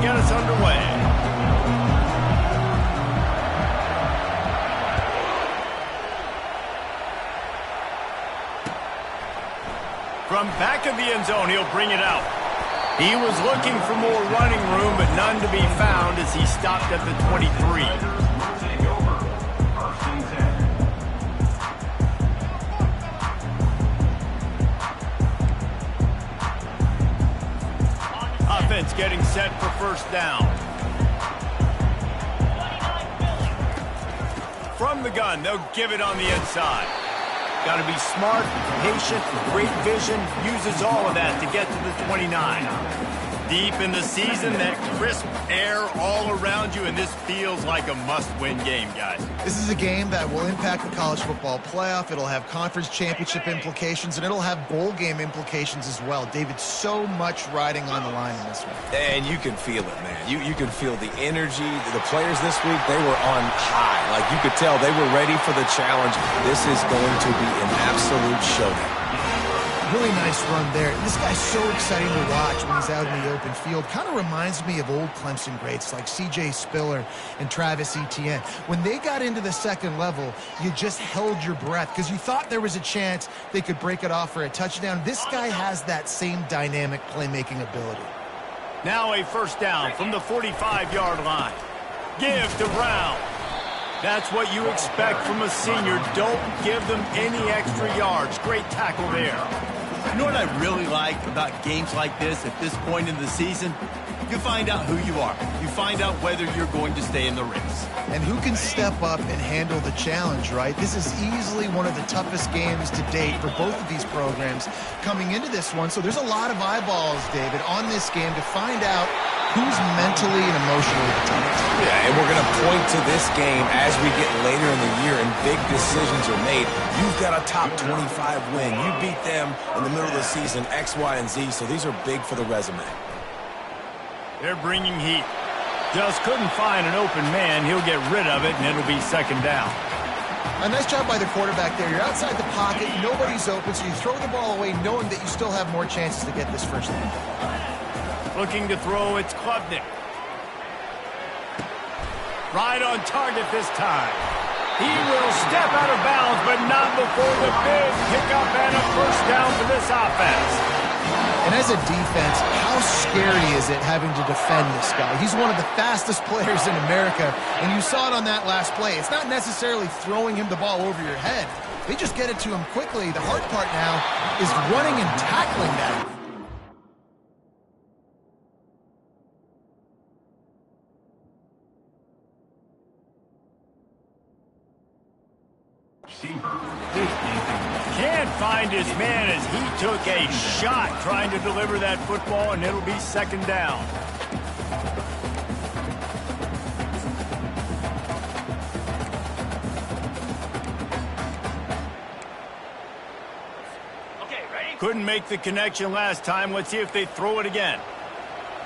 get us underway. From back of the end zone, he'll bring it out. He was looking for more running room, but none to be found as he stopped at the 23. Offense getting set for first down. From the gun, they'll give it on the inside. Got to be smart, patient, great vision, uses all of that to get to the 29. Deep in the season, that crisp air all around you, and this feels like a must-win game, guys. This is a game that will impact the college football playoff. It'll have conference championship implications, and it'll have bowl game implications as well. David, so much riding on the line in this one. And you can feel it, man. You can feel the energy. The players this week, they were on high. Like, you could tell they were ready for the challenge. This is going to be an absolute showdown. Really nice run there. This guy's so exciting to watch when he's out in the open field. Kind of reminds me of old Clemson greats like C.J. Spiller and Travis Etienne. When they got into the second level, you just held your breath because you thought there was a chance they could break it off for a touchdown. This guy has that same dynamic playmaking ability. Now a first down from the 45-yard line. Give to Brown. That's what you expect from a senior. Don't give them any extra yards. Great tackle there. You know what I really like about games like this at this point in the season? You find out who you are. You find out whether you're going to stay in the race. And who can step up and handle the challenge, right? This is easily one of the toughest games to date for both of these programs coming into this one. So there's a lot of eyeballs, David, on this game to find out who's mentally and emotionally the toughest. Yeah, and we're going to point to this game as we get later in the year and big decisions are made. You've got a top 25 win. You beat them in the middle of the season, X, Y, and Z, so these are big for the resume. They're bringing heat. Just couldn't find an open man. He'll get rid of it, and it'll be second down. A nice job by the quarterback there. You're outside the pocket. Nobody's open, so you throw the ball away knowing that you still have more chances to get this first down. Looking to throw, it's Klubnik. Right on target this time. He will step out of bounds, but not before the big pickup and a first down for this offense. And as a defense, how scary is it having to defend this guy? He's one of the fastest players in America, and you saw it on that last play. It's not necessarily throwing him the ball over your head. They just get it to him quickly. The hard part now is running and tackling that. Can't find his man as he took a shot trying to deliver that football, and it'll be second down. Okay, ready? Couldn't make the connection last time. Let's see if they throw it again.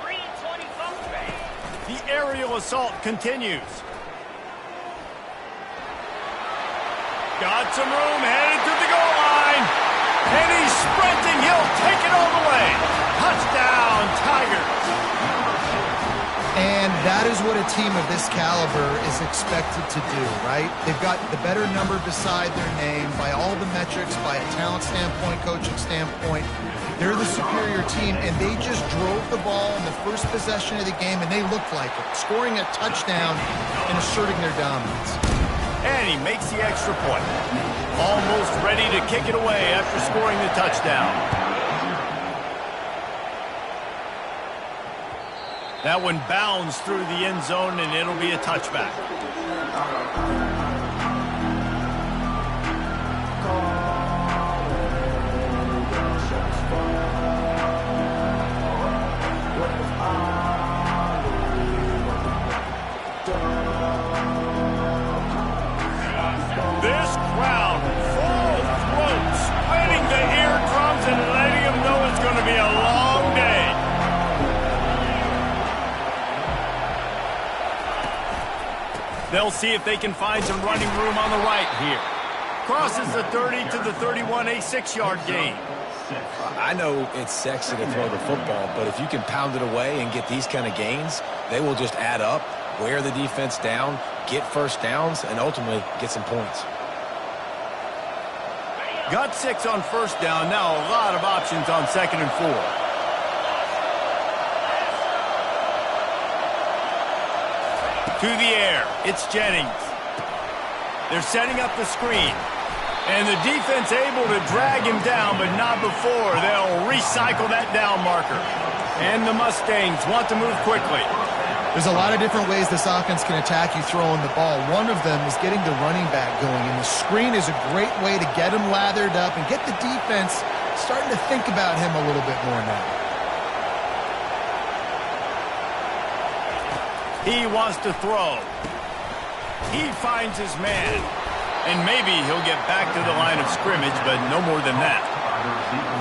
3-25, ready? The aerial assault continues. Got some room, headed to the goal line. And he's sprinting. He'll take it all the way. Touchdown, Tigers. And that is what a team of this caliber is expected to do, right? They've got the better number beside their name by all the metrics, by a talent standpoint, coaching standpoint. They're the superior team, and they just drove the ball in the first possession of the game, and they looked like it, scoring a touchdown and asserting their dominance. And he makes the extra point. Almost ready to kick it away after scoring the touchdown. That one bounds through the end zone, and it'll be a touchback. This crowd, full throat, splitting the eardrums and letting them know it's going to be a long day. They'll see if they can find some running room on the right here. Crosses the 30 to the 31, a 6-yard gain. I know it's sexy to throw the football, but if you can pound it away and get these kind of gains, they will just add up, wear the defense down, get first downs, and ultimately get some points. Got 6 on first down. Now a lot of options on 2nd and 4. To the air. It's Jennings. They're setting up the screen. And the defense able to drag him down, but not before. They'll recycle that down marker. And the Mustangs want to move quickly. There's a lot of different ways this offense can attack you throwing the ball. One of them is getting the running back going, and the screen is a great way to get him lathered up and get the defense starting to think about him a little bit more now. He wants to throw. He finds his man. And maybe he'll get back to the line of scrimmage, but no more than that.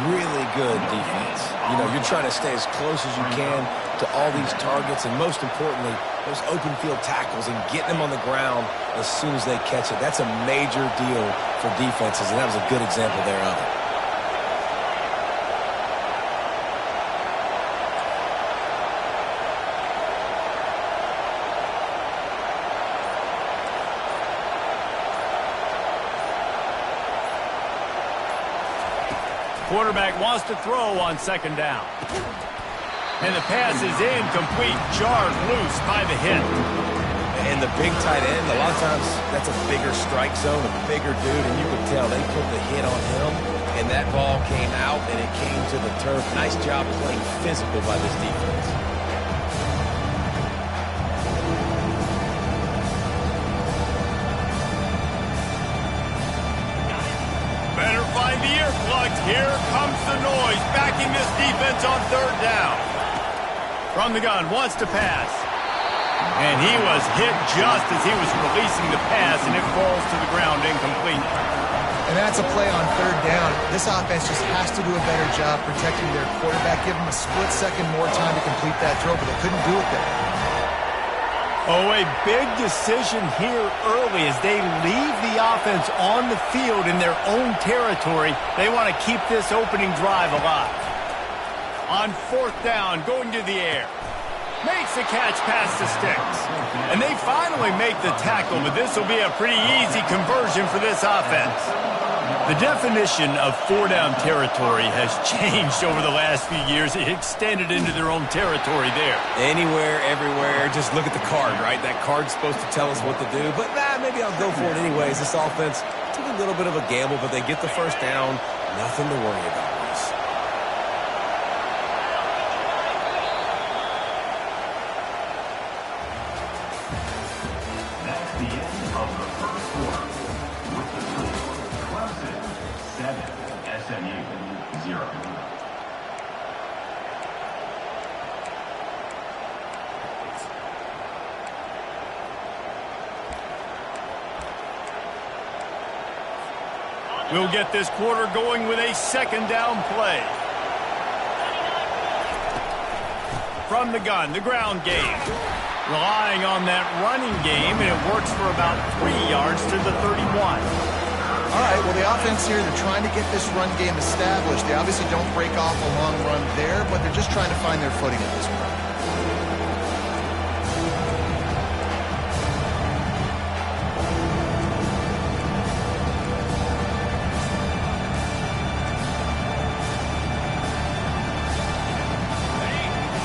Really good defense. You know, you're trying to stay as close as you can to all these targets, and most importantly, those open field tackles and getting them on the ground as soon as they catch it. That's a major deal for defenses, and that was a good example there of it. Quarterback wants to throw on 2nd down. And the pass is incomplete, jarred loose by the hit. And the big tight end, a lot of times that's a bigger strike zone, a bigger dude, and you could tell they put the hit on him, and that ball came out, and it came to the turf. Nice job playing physical by this defense. Better find the earplugs. Here comes the noise, backing this defense on 3rd down. From the gun, wants to pass. And he was hit just as he was releasing the pass, and it falls to the ground incomplete. And that's a play on 3rd down. This offense just has to do a better job protecting their quarterback. Give him a split second more time to complete that throw, but they couldn't do it there. Oh, a big decision here early as they leave the offense on the field in their own territory. They want to keep this opening drive alive. On 4th down, going to the air. Makes the catch past the sticks. And they finally make the tackle, but this will be a pretty easy conversion for this offense. The definition of 4-down territory has changed over the last few years. It extended into their own territory there. Anywhere, everywhere, just look at the card, right? That card's supposed to tell us what to do, but maybe I'll go for it anyways. This offense took a little bit of a gamble, but they get the first down. Nothing to worry about. We'll get this quarter going with a 2nd down play. From the gun, the ground game. Relying on that running game, and it works for about 3 yards to the 31. All right, well, the offense here, they're trying to get this run game established. They obviously don't break off a long run there, but they're just trying to find their footing at this point.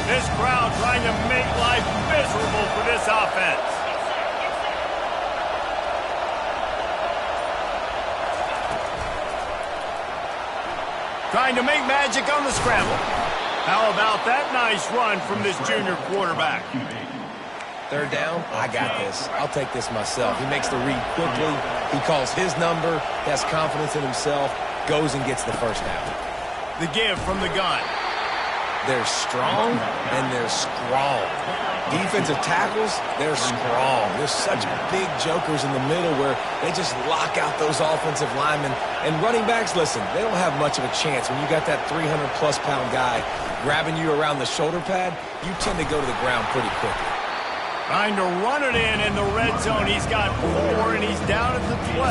This crowd trying to make life miserable for this offense. Trying to make magic on the scramble. How about that nice run from this junior quarterback? 3rd down, I got this. I'll take this myself. He makes the read quickly. He calls his number, has confidence in himself, goes and gets the first down. The give from the gun. They're strong, and they're strong. Defensive tackles, they're strong. There's such big jokers in the middle where they just lock out those offensive linemen. And running backs, listen, they don't have much of a chance. When you got that 300-plus pound guy grabbing you around the shoulder pad, you tend to go to the ground pretty quickly. Trying to run it in the red zone. He's got 4, and he's down at the 12.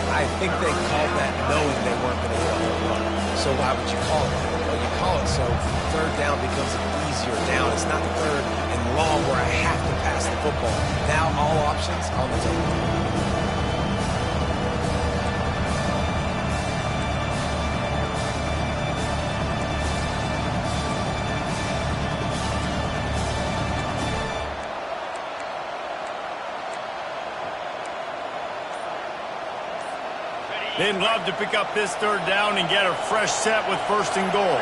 I think they called that knowing they weren't going to hit on the run. So So why would you call it that? Well, you call it so third down becomes an easier down. It's not third and long where I have to pass the football. Now all options on the table. They'd love to pick up this third down and get a fresh set with first and goal.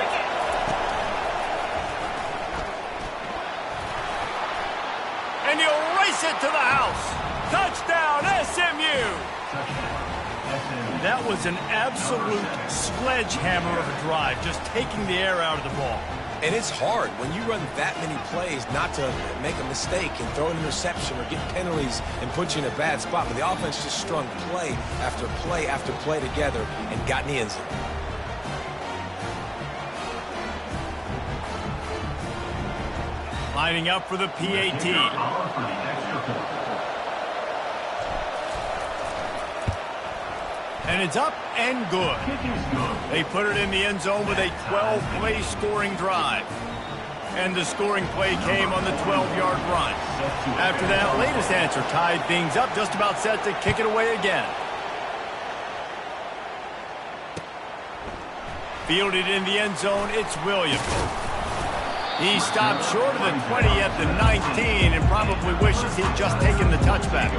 And he'll race it to the house. Touchdown, SMU! That was an absolute sledgehammer of a drive, just taking the air out of the ball. And it's hard when you run that many plays not to make a mistake and throw an interception or get penalties and put you in a bad spot. But the offense just strung play after play after play together and got in the end zone. Lining up for the PAT. And it's up and good. They put it in the end zone with a 12-play scoring drive. And the scoring play came on the 12-yard run. After that latest answer tied things up, just about set to kick it away again. Fielded in the end zone, it's Williams. He stopped short of the 20 at the 19 and probably wishes he'd just taken the touchback.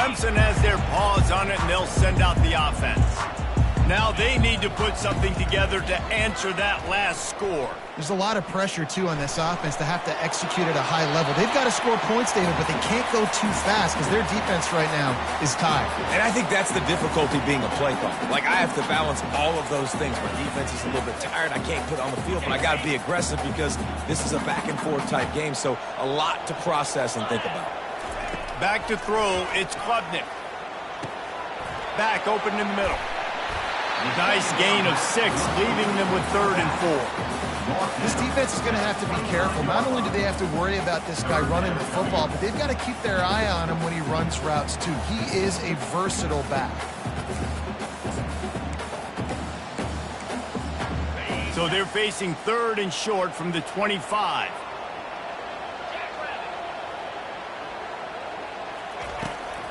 Clemson has their paws on it, and they'll send out the offense. Now they need to put something together to answer that last score. There's a lot of pressure, too, on this offense to have to execute at a high level. They've got to score points, David, but they can't go too fast because their defense right now is tied. And I think that's the difficulty being a play caller. Like, I have to balance all of those things. My defense is a little bit tired. I can't put on the field, but I got to be aggressive because this is a back-and-forth type game, so a lot to process and think about. Back to throw, it's Klubnik. Back open in the middle. Nice gain of 6, leaving them with 3rd and 4. This defense is going to have to be careful. Not only do they have to worry about this guy running the football, but they've got to keep their eye on him when he runs routes, too. He is a versatile back. So they're facing 3rd and short from the 25.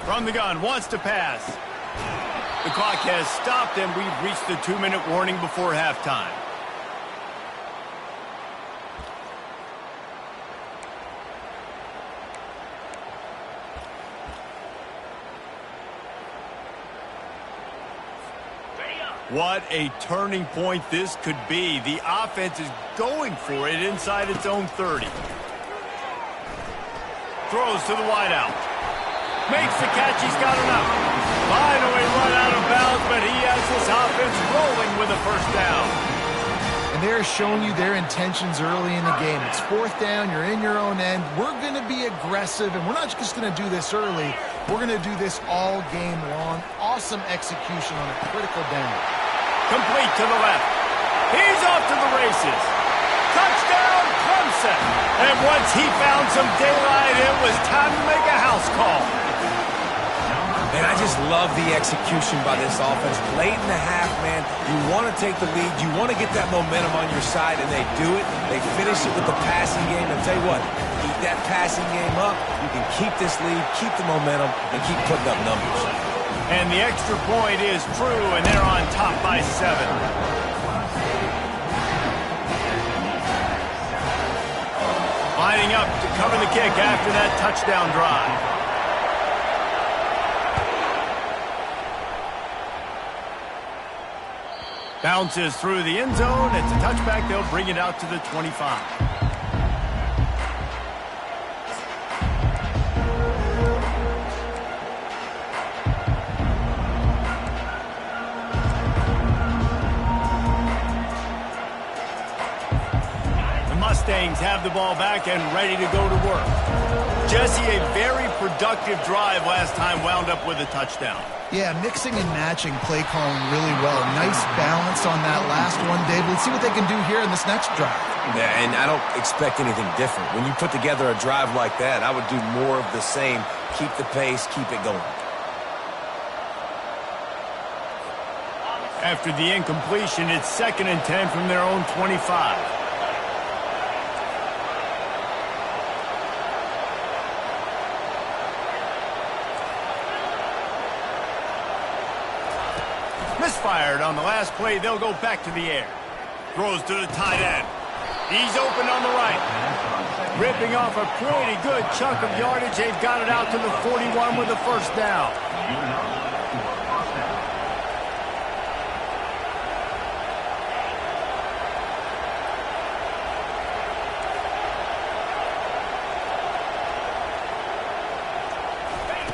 From the gun, wants to pass. The clock has stopped, and we've reached the 2-minute warning before halftime. What a turning point this could be. The offense is going for it inside its own 30. Throws to the wideout. Makes the catch, he's got enough. Finally run out of bounds, but he has this offense rolling with a first down. And they're showing you their intentions early in the game. It's 4th down, you're in your own end. We're going to be aggressive, and we're not just going to do this early. We're going to do this all game long. Awesome execution on a critical down. Complete to the left. He's off to the races. Touchdown, Clemson. And once he found some daylight, it was time to make a house call. And I just love the execution by this offense. Late in the half, man, you want to take the lead. You want to get that momentum on your side, and they do it. They finish it with the passing game. And tell you what, keep that passing game up. You can keep this lead, keep the momentum, and keep putting up numbers. And the extra point is true, and they're on top by 7. Lining up to cover the kick after that touchdown drive. Bounces through the end zone. It's a touchback. They'll bring it out to the 25. The Mustangs have the ball back and ready to go to work. Jesse, a very productive drive last time wound up with a touchdown. Yeah, mixing and matching play calling really well. Nice balance on that last one, Dave. Let's see what they can do here in this next drive. Yeah, and I don't expect anything different. When you put together a drive like that, I would do more of the same. Keep the pace, keep it going. After the incompletion, it's 2nd and 10 from their own 25. Misfired on the last play. They'll go back to the air. Throws to the tight end. He's open on the right. Ripping off a pretty good chunk of yardage. They've got it out to the 41 with a first down.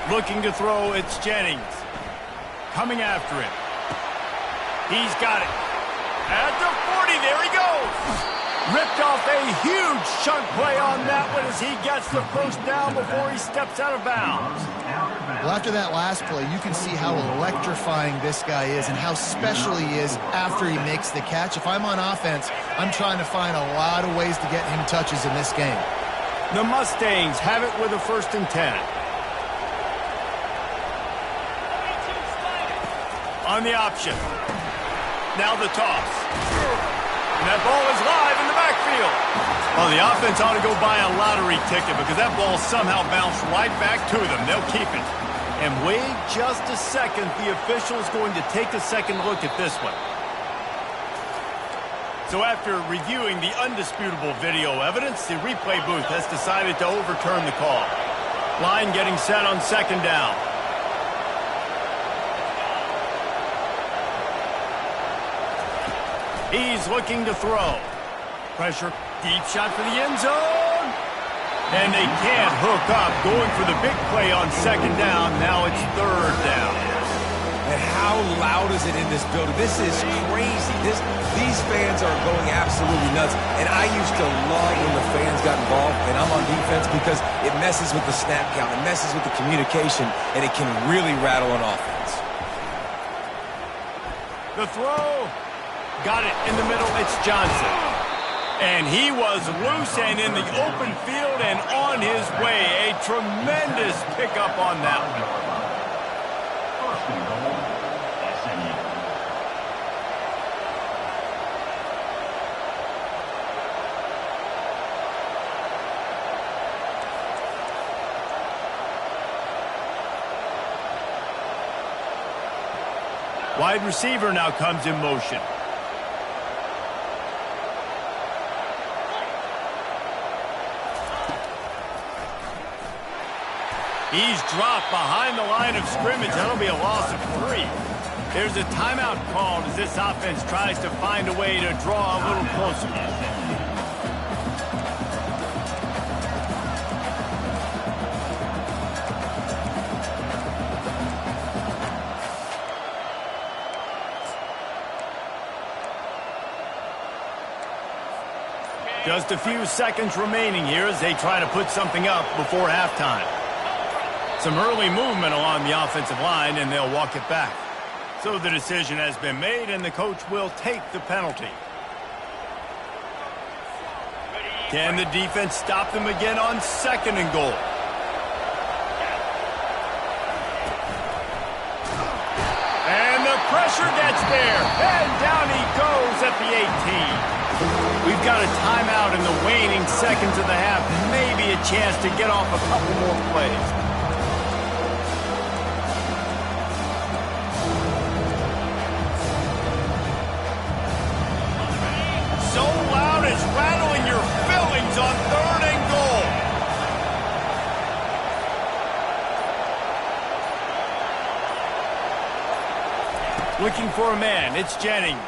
Looking to throw, it's Jennings. Coming after him. He's got it. At the 40, there he goes. Ripped off a huge chunk play on that one as he gets the first down before he steps out of bounds. Well, after that last play, you can see how electrifying this guy is and how special he is after he makes the catch. If I'm on offense, I'm trying to find a lot of ways to get him touches in this game. The Mustangs have it with a 1st and 10. On the option. Now the toss. And that ball is live in the backfield. Well, the offense ought to go buy a lottery ticket because that ball somehow bounced right back to them. They'll keep it. And wait just a second. The official is going to take a second look at this one. So after reviewing the undisputable video evidence, the replay booth has decided to overturn the call. Line getting set on 2nd down. He's looking to throw. Pressure, deep shot for the end zone. And they can't hook up. Going for the big play on 2nd down. Now it's 3rd down. And how loud is it in this building? This is crazy. These fans are going absolutely nuts. And I used to love when the fans got involved, and I'm on defense because it messes with the snap count. It messes with the communication, and it can really rattle an offense. The throw. Got it in the middle. It's Johnson. And he was loose and in the open field and on his way. A tremendous pickup on that one. Wide receiver now comes in motion. He's dropped behind the line of scrimmage. That'll be a loss of 3. There's a timeout called as this offense tries to find a way to draw a little closer. Just a few seconds remaining here as they try to put something up before halftime. Some early movement along the offensive line, and they'll walk it back. So the decision has been made, and the coach will take the penalty. Can the defense stop them again on 2nd and goal? And the pressure gets there, and down he goes at the 18. We've got a timeout in the waning seconds of the half, maybe a chance to get off a couple more plays. So loud it's rattling your fillings on 3rd and goal. Looking for a man, it's Jennings.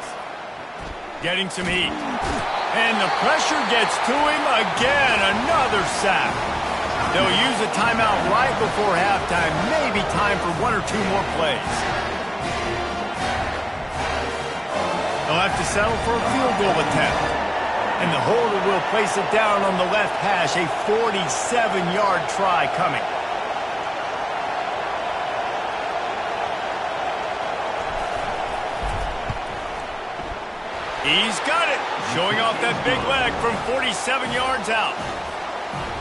Getting some heat. And the pressure gets to him again, another sack. They'll use a timeout right before halftime, maybe time for 1 or 2 more plays. They'll have to settle for a field goal attempt. And the holder will place it down on the left hash. A 47-yard try coming. He's got it. Showing off that big leg from 47 yards out.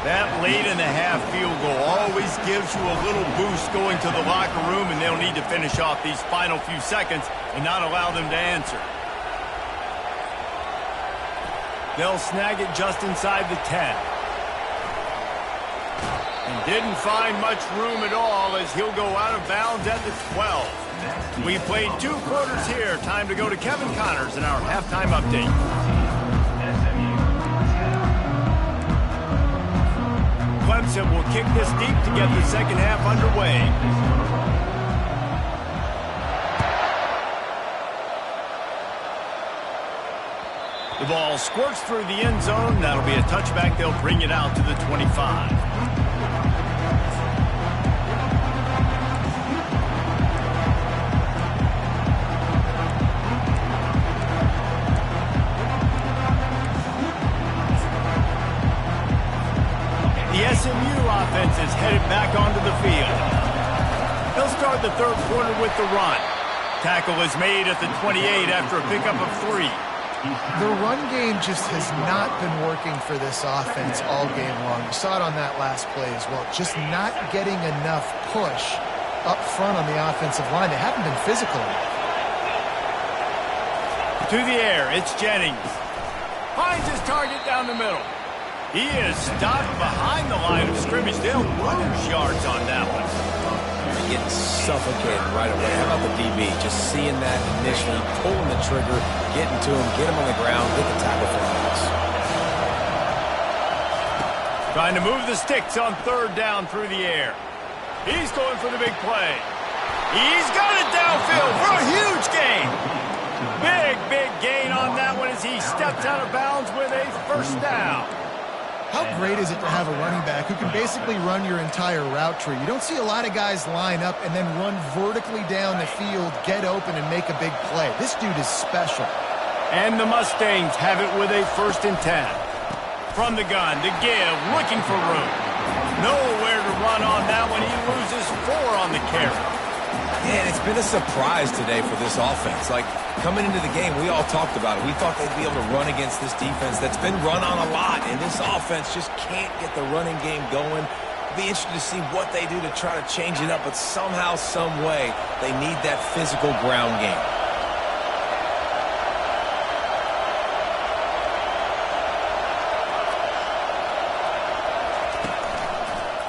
That late in the half field goal always gives you a little boost going to the locker room, and they'll need to finish off these final few seconds and not allow them to answer. They'll snag it just inside the 10. And didn't find much room at all as he'll go out of bounds at the 12. We played 2 quarters here. Time to go to Kevin Connors in our halftime update. Clemson will kick this deep to get the second half underway. The ball squirts through the end zone. That'll be a touchback. They'll bring it out to the 25. The SMU offense is headed back onto the field. They'll start the third quarter with the run. Tackle is made at the 28 after a pickup of 3. The run game just has not been working for this offense all game long. You saw it on that last play as well. Just not getting enough push up front on the offensive line. They haven't been physical enough. To the air, it's Jennings. Finds his target down the middle. He is stopped behind the line of scrimmage. They'll lose yards on that one. Getting suffocated right away. How about the DB? Just seeing that initially, pulling the trigger, getting to him, get him on the ground, get the tackle for loss. Trying to move the sticks on third down through the air. He's going for the big play. He's got it downfield for a huge gain. Big gain on that one as he steps out of bounds with a first down. How great is it to have a running back who can basically run your entire route tree? You don't see a lot of guys line up and then run vertically down the field, get open, and make a big play. This dude is special. And the Mustangs have it with a 1st and 10. From the gun to give, looking for room. Nowhere to run on that one. He loses 4 on the carry. Yeah, and it's been a surprise today for this offense. Like, coming into the game, we all talked about it. We thought they'd be able to run against this defense that's been run on a lot, and this offense just can't get the running game going. Be interested to see what they do to try to change it up, but somehow, some way, they need that physical ground game.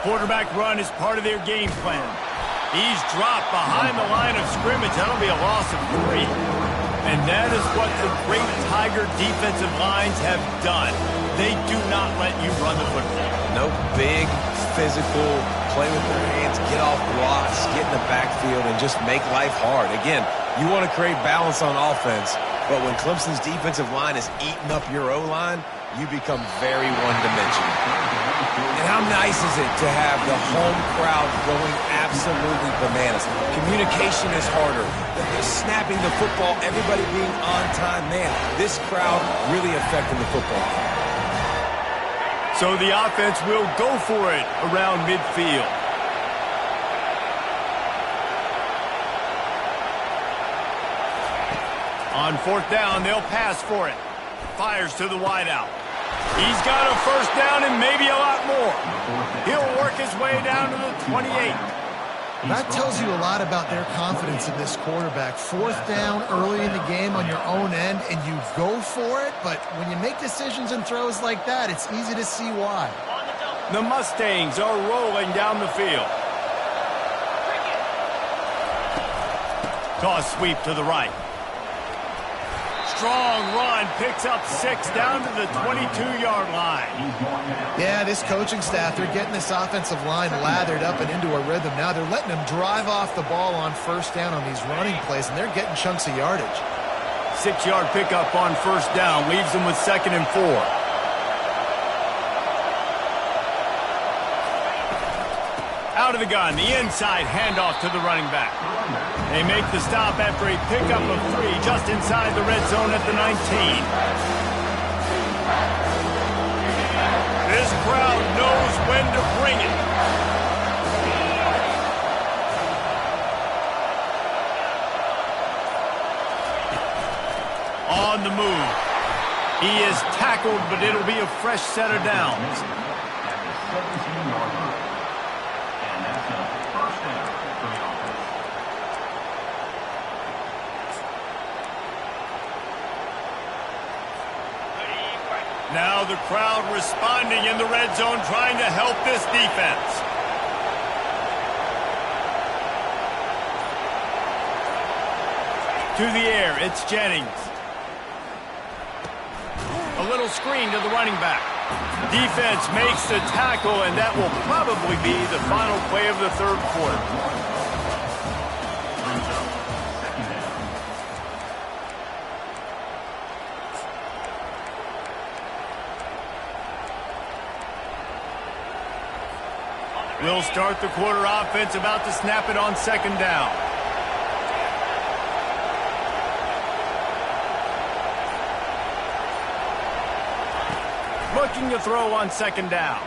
Quarterback run is part of their game plan. He's dropped behind the line of scrimmage. That'll be a loss of 3. And that is what the great Tiger defensive lines have done. They do not let you run the football. No big, physical, play with their hands, get off blocks, get in the backfield, and just make life hard. Again, you want to create balance on offense, but when Clemson's defensive line is eating up your O-line, you become very one-dimensional. And how nice is it to have the home crowd going absolutely bananas? Communication is harder. They're snapping the football, everybody being on time. Man, this crowd really affecting the football. So the offense will go for it around midfield. On 4th down, they'll pass for it. Fires to the wideout. He's got a first down and maybe a lot more. He'll work his way down to the 28. That tells you a lot about their confidence in this quarterback. 4th down early in the game on your own end, and you go for it, but when you make decisions and throws like that, it's easy to see why. The Mustangs are rolling down the field. Toss sweep to the right. Strong run, picks up 6 down to the 22-yard line. Yeah, this coaching staff, they're getting this offensive line lathered up and into a rhythm. Now they're letting them drive off the ball on 1st down on these running plays, and they're getting chunks of yardage. 6-yard pickup on 1st down, leaves them with 2nd and 4. Out of the gun, the inside handoff to the running back. They make the stop after a pickup of 3 just inside the red zone at the 19. This crowd knows when to bring it. On the move. He is tackled, but it'll be a fresh set of downs. Now the crowd responding in the red zone, trying to help this defense. To the air, it's Jennings. A little screen to the running back. Defense makes the tackle, and that will probably be the final play of the third quarter. We'll start the quarter offense, about to snap it on second down. Looking to throw on second down.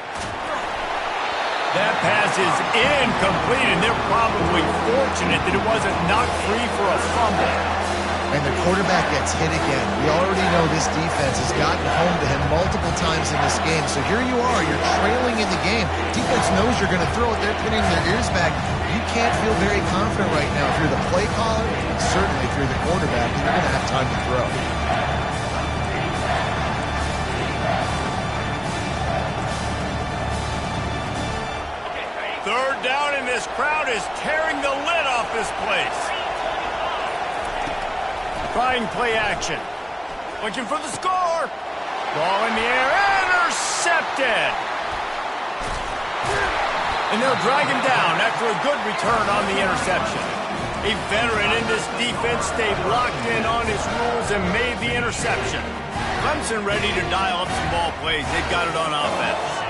That pass is incomplete, and they're probably fortunate that it wasn't knocked free for a fumble. And the quarterback gets hit again. We already know this defense has gotten home to him multiple times in this game. So here you are, you're trailing in the game. Defense knows you're going to throw it. They're pinning their ears back. You can't feel very confident right now. If you're the play caller, certainly if you're the quarterback, you're going to have time to throw. Third down, and this crowd is tearing the lid off this place. Trying play action. Looking for the score. Ball in the air. Intercepted. And they'll drag him down after a good return on the interception. A veteran in this defense stayed locked in on his rules and made the interception. Clemson ready to dial up some ball plays. They've got it on offense.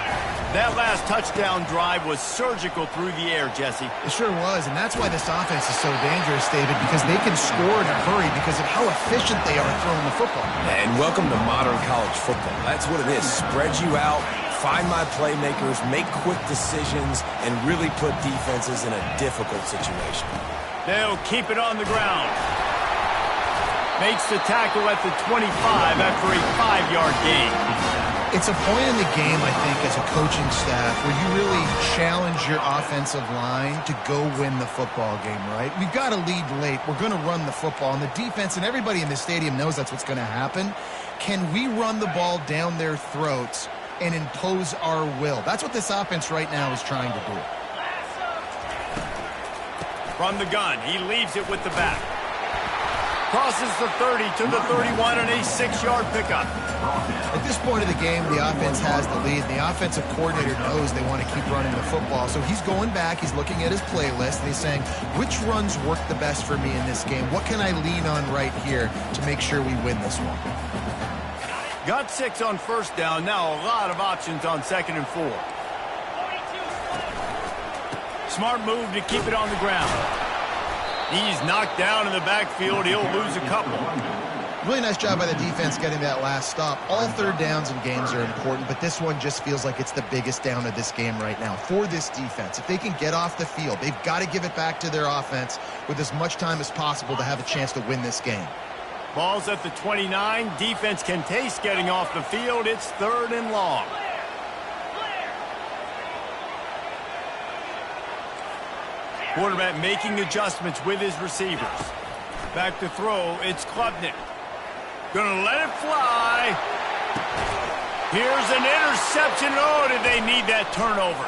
That last touchdown drive was surgical through the air, Jesse. It sure was, and that's why this offense is so dangerous, David, because they can score in a hurry because of how efficient they are throwing the football. And welcome to modern college football. That's what it is. Spread you out, find my playmakers, make quick decisions, and really put defenses in a difficult situation. They'll keep it on the ground. Makes the tackle at the 25 after a 5-yard gain. It's a point in the game, I think, as a coaching staff where you really challenge your offensive line to go win the football game, right? We've got to lead late. We're going to run the football. And the defense and everybody in the stadium knows that's what's going to happen. Can we run the ball down their throats and impose our will? That's what this offense right now is trying to do. From the gun, he leaves it with the back. Crosses the 30 to the 31 and a 6-yard pickup. At this point of the game, the offense has the lead. The offensive coordinator knows they want to keep running the football. So he's going back, he's looking at his playlist, and he's saying, which runs work the best for me in this game? What can I lean on right here to make sure we win this one? Got 6 on first down. Now a lot of options on second and 4. Smart move to keep it on the ground. He's knocked down in the backfield. He'll lose a couple. Really nice job by the defense getting that last stop. All third downs in games are important, but this one just feels like it's the biggest down of this game right now for this defense. If they can get off the field, they've got to give it back to their offense with as much time as possible to have a chance to win this game. Ball's at the 29. Defense can taste getting off the field. It's third and long. Quarterback making adjustments with his receivers. Back to throw, it's Klubnik. Gonna let it fly. Here's an interception. Oh, did they need that turnover?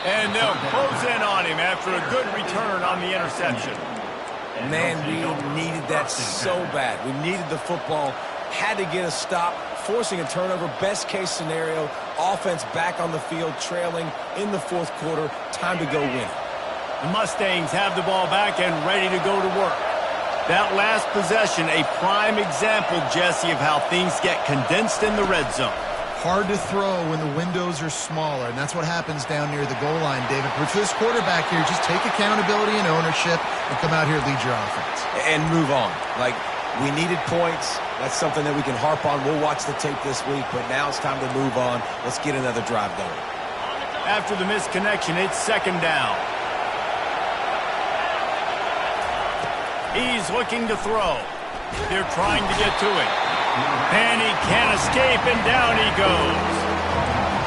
And they'll close in on him after a good return on the interception. Man, we needed that so bad. We needed the football, had to get a stop, forcing a turnover. Best case scenario, offense back on the field, trailing in the fourth quarter. Time to go win. The Mustangs have the ball back and ready to go to work. That last possession, a prime example, Jesse, of how things get condensed in the red zone. Hard to throw when the windows are smaller, and that's what happens down near the goal line, David. But for this quarterback here, just take accountability and ownership and come out here and lead your offense. And move on. Like, We needed points. That's something that we can harp on. We'll watch the tape this week, but now it's time to move on. Let's get another drive going. After the missed connection, it's second down. He's looking to throw. They're trying to get to it. And he can't escape, and down he goes.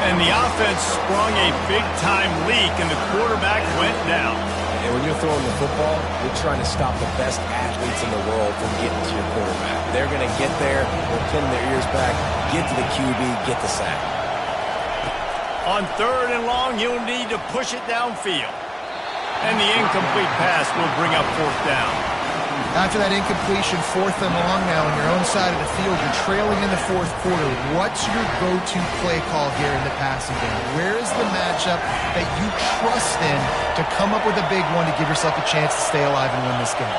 And the offense sprung a big-time leak, and the quarterback went down. And when you're throwing the football, you're trying to stop the best athletes in the world from getting to your quarterback. They're going to get there, they'll pin their ears back, get to the QB, get the sack. On third and long, you'll need to push it downfield. And the incomplete pass will bring up fourth down. After that incompletion, fourth and long now on your own side of the field, you're trailing in the fourth quarter. What's your go-to play call here in the passing game? Where is the matchup that you trust in to come up with a big one to give yourself a chance to stay alive and win this game?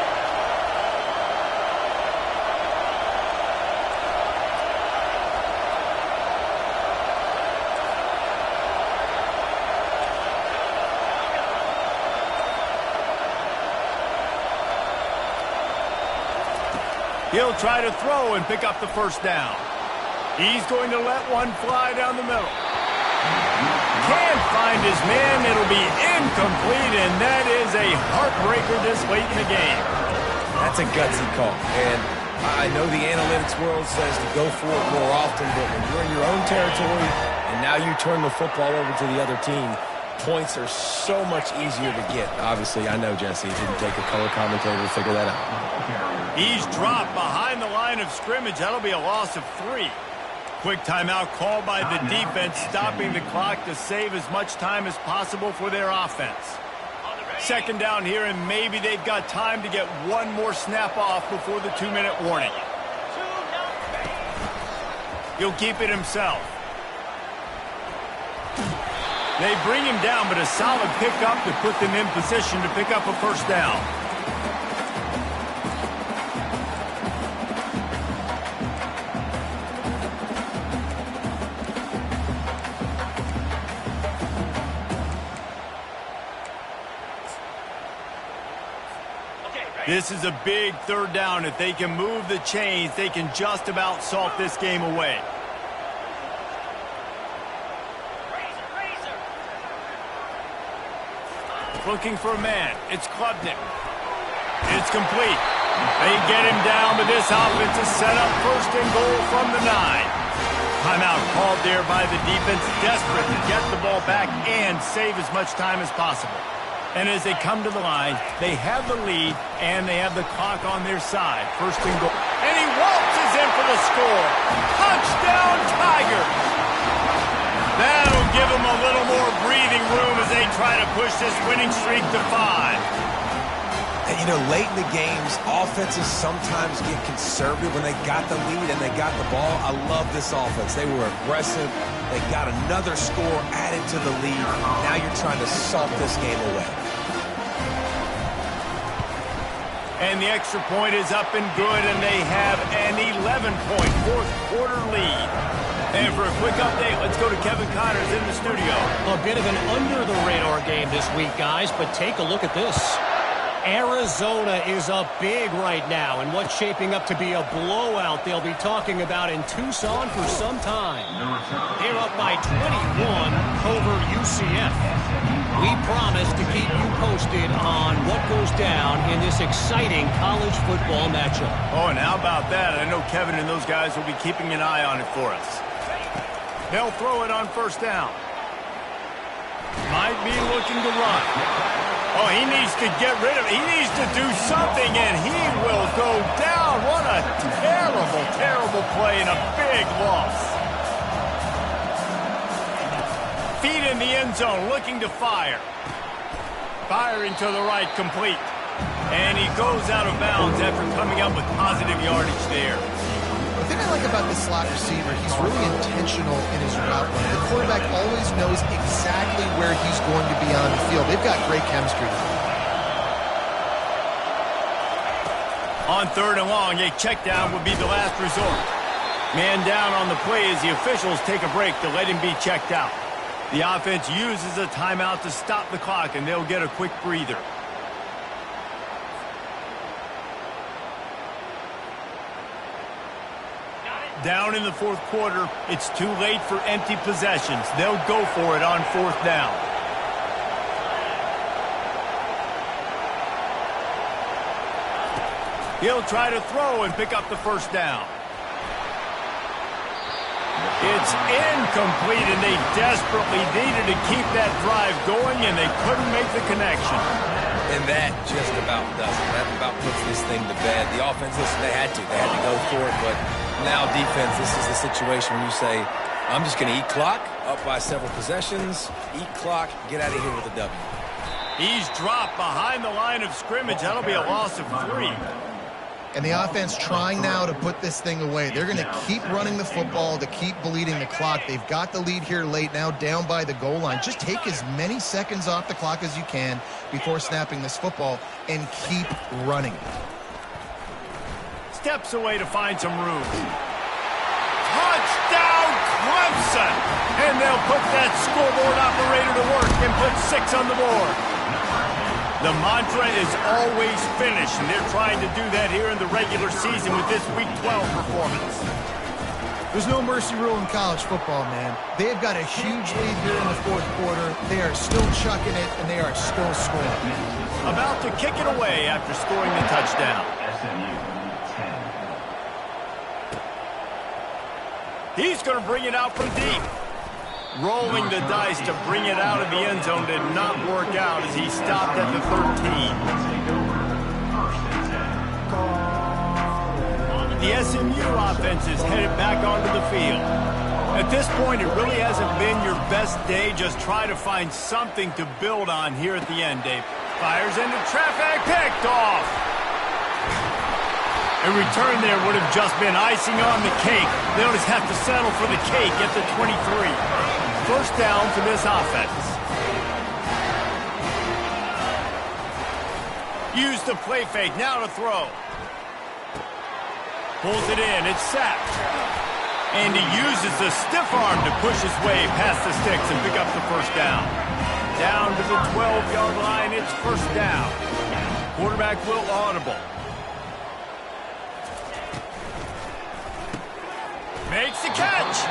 He'll try to throw and pick up the first down. He's going to let one fly down the middle. Can't find his man. It'll be incomplete, and that is a heartbreaker this late in the game. That's a gutsy call. And I know the analytics world says to go for it more often, but when you're in your own territory and now you turn the football over to the other team, points are so much easier to get. Obviously, I know, Jesse, it didn't take a color commentator to figure that out. He's dropped behind the line of scrimmage. That'll be a loss of 3. Quick timeout called by the defense, stopping the clock to save as much time as possible for their offense. Second down here, and maybe they've got time to get one more snap off before the 2-minute warning. He'll keep it himself. They bring him down, but a solid pickup to put them in position to pick up a first down. This is a big third down. If they can move the chains, they can just about salt this game away. Looking for a man. It's Clem. It's complete. They get him down, but this offense is set up first and goal from the 9. Timeout called there by the defense, desperate to get the ball back and save as much time as possible. And as they come to the line, they have the lead, and they have the clock on their side. First and goal. And he waltzes in for the score. Touchdown, Tigers! That'll give them a little more breathing room as they try to push this winning streak to 5. And, you know, late in the games, offenses sometimes get conservative when they got the lead and they got the ball. I love this offense. They were aggressive. They got another score added to the lead. Now you're trying to salt this game away. And the extra point is up and good, and they have an 11-point fourth-quarter lead. And for a quick update, let's go to Kevin Connors in the studio. A bit of an under-the-radar game this week, guys, but take a look at this. Arizona is up big right now, and what's shaping up to be a blowout they'll be talking about in Tucson for some time. They're up by 21 over UCF. We promise to keep you posted on what goes down in this exciting college football matchup. Oh, and how about that? I know Kevin and those guys will be keeping an eye on it for us. They'll throw it on first down. Might be looking to run. Oh, he needs to get rid of it. He needs to do something, and he will go down. What a terrible, terrible play and a big loss. Feet in the end zone, looking to fire. Firing to the right, complete. And he goes out of bounds after coming up with positive yardage there. The thing I like about this slot receiver, he's really intentional in his route running. The quarterback always knows exactly where he's going to be on the field. They've got great chemistry. On third and long, a check down would be the last resort. Man down on the play as the officials take a break to let him be checked out. The offense uses a timeout to stop the clock, and they'll get a quick breather. Down in the fourth quarter, it's too late for empty possessions. They'll go for it on fourth down. He'll try to throw and pick up the first down. It's incomplete, and they desperately needed to keep that drive going, and they couldn't make the connection. And that just about does it. That about puts this thing to bed. The offense, listen, they had to go for it, but now defense, this is the situation where you say, I'm just going to eat clock, up by several possessions, eat clock, get out of here with a W. He's dropped behind the line of scrimmage. That'll be a loss of 3. And the offense trying now to put this thing away. They're going to keep running the football to keep bleeding the clock. They've got the lead here late, now down by the goal line. Just take as many seconds off the clock as you can before snapping this football and keep running. Steps away to find some room. Touchdown, Clemson! And they'll put that scoreboard operator to work and put 6 on the board. The mantra is always finish, and they're trying to do that here in the regular season with this Week 12 performance. There's no mercy rule in college football, man. They've got a huge lead here in the fourth quarter. They are still chucking it, and they are still scoring. About to kick it away after scoring the touchdown. He's going to bring it out from deep. Rolling the dice to bring it out of the end zone did not work out as he stopped at the 13. The SMU offense is headed back onto the field. At this point, it really hasn't been your best day. Just try to find something to build on here at the end, Dave. Fires into traffic, picked off. A return there would have just been icing on the cake. They'll just have to settle for the cake at the 23. First down for this offense. Use the play fake, now to throw. Pulls it in, it's sacked. And he uses the stiff arm to push his way past the sticks and pick up the first down. Down to the 12-yard line, it's first down. Quarterback will audible. Makes the catch.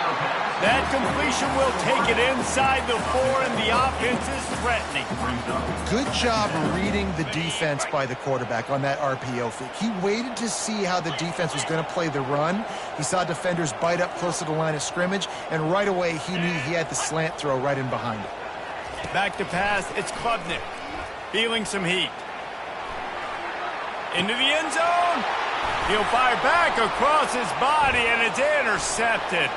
That completion will take it inside the 4, and the offense is threatening. Good job reading the defense by the quarterback on that RPO fake. He waited to see how the defense was going to play the run. He saw defenders bite up close to the line of scrimmage, and right away he knew he had the slant throw right in behind it. Back to pass, it's Klubnik. Feeling some heat. Into the end zone. He'll fire back across his body, and it's intercepted.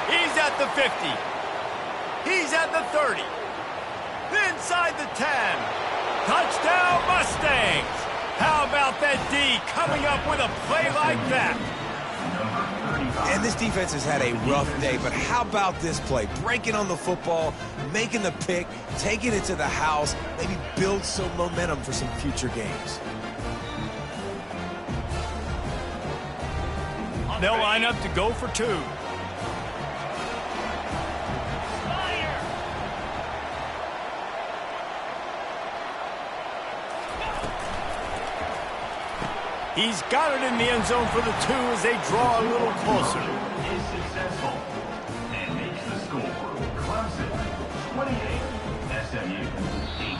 He's at the 50. He's at the 30. Inside the 10. Touchdown, Mustangs. How about that D coming up with a play like that? And this defense has had a rough day, but how about this play? Breaking on the football, making the pick, taking it to the house, maybe build some momentum for some future games. They'll line up to go for 2. He's got it in the end zone for the 2 as they draw a little closer. Is successful and makes the score. Clemson 28, SMU 18.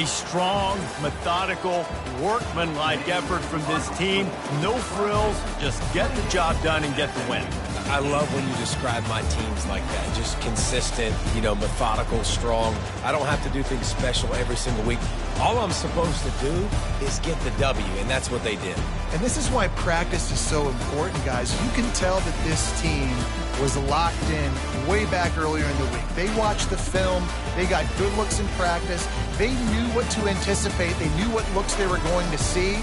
A strong, methodical, workmanlike effort from this team. No frills, just get the job done and get the win. I love when you describe my teams like that. Just consistent, methodical, strong. I don't have to do things special every single week. All I'm supposed to do is get the W, and that's what they did. And this is why practice is so important, guys. You can tell that this team was locked in way back earlier in the week. They watched the film. They got good looks in practice. They knew what to anticipate. They knew what looks they were going to see.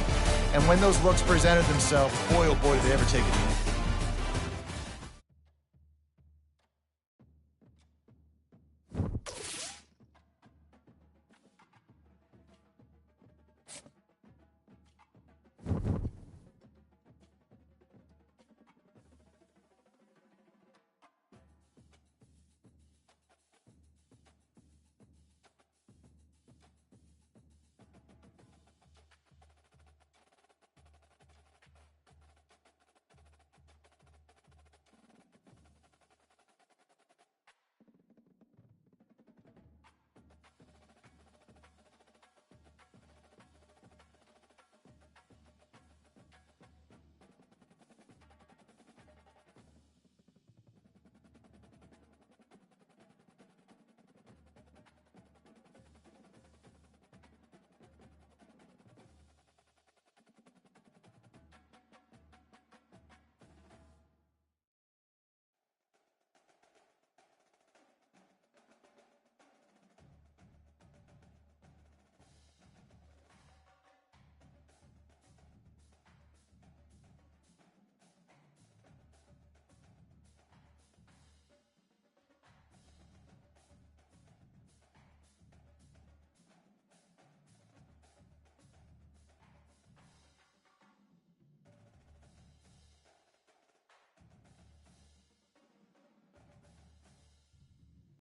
And when those looks presented themselves, boy, oh boy, did they ever take it.